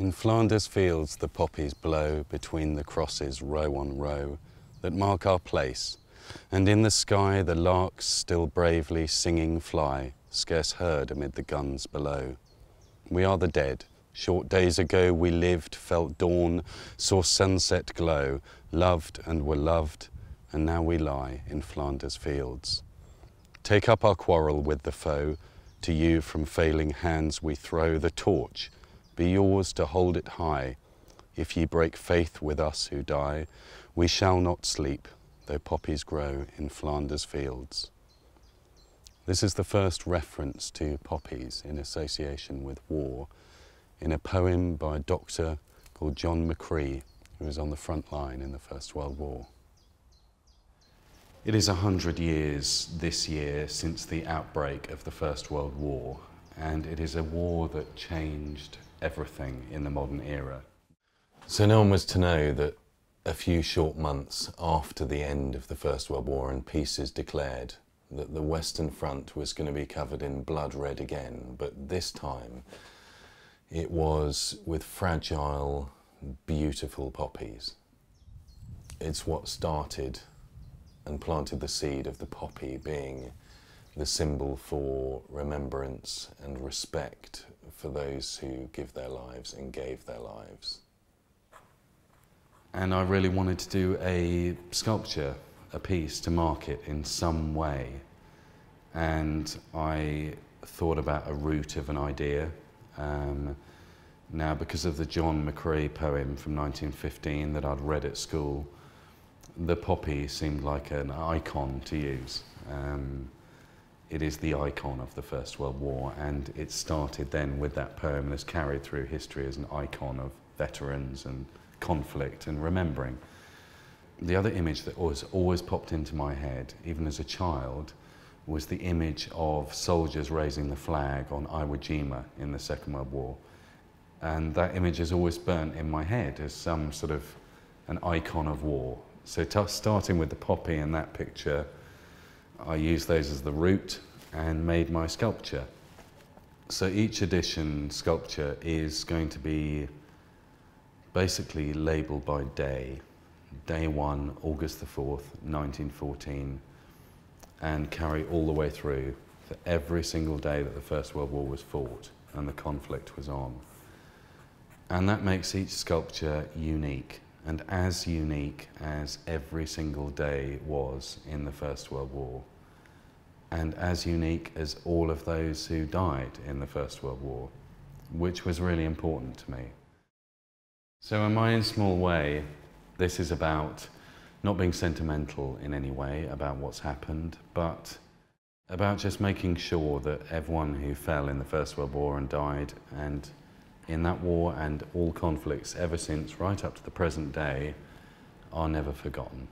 In Flanders fields the poppies blow between the crosses row on row that mark our place, and in the sky the larks still bravely singing fly, scarce heard amid the guns below. We are the dead. Short days ago we lived, felt dawn, saw sunset glow, loved and were loved, and now we lie in Flanders fields. Take up our quarrel with the foe, to you from failing hands we throw the torch, be yours to hold it high. If ye break faith with us who die, we shall not sleep, though poppies grow in Flanders fields. This is the first reference to poppies in association with war in a poem by a doctor called John McCree, who was on the front line in the First World War. It is 100 years this year since the outbreak of the First World War, and it is a war that changed everything in the modern era. So no one was to know that a few short months after the end of the First World War and peace is declared, that the Western Front was going to be covered in blood red again, but this time it was with fragile, beautiful poppies. It's what started and planted the seed of the poppy being the symbol for remembrance and respect for those who give their lives and gave their lives. And I really wanted to do a sculpture, a piece to mark it in some way. And I thought about a root of an idea. Now, because of the John McCree poem from 1915 that I'd read at school, the poppy seemed like an icon to use. It is the icon of the First World War, and it started then with that poem and has carried through history as an icon of veterans and conflict and remembering. The other image that always popped into my head, even as a child, was the image of soldiers raising the flag on Iwo Jima in the Second World War. And that image is always burnt in my head as some sort of an icon of war. So starting with the poppy and that picture, I used those as the root and made my sculpture. So each edition sculpture is going to be basically labelled by day. Day 1, August the 4th, 1914, and carry all the way through for every single day that the First World War was fought and the conflict was on. And that makes each sculpture unique, and as unique as every single day was in the First World War, and as unique as all of those who died in the First World War, which was really important to me. So in my own small way, this is about not being sentimental in any way about what's happened, but about just making sure that everyone who fell in the First World War and died, and in that war and all conflicts ever since, right up to the present day, are never forgotten.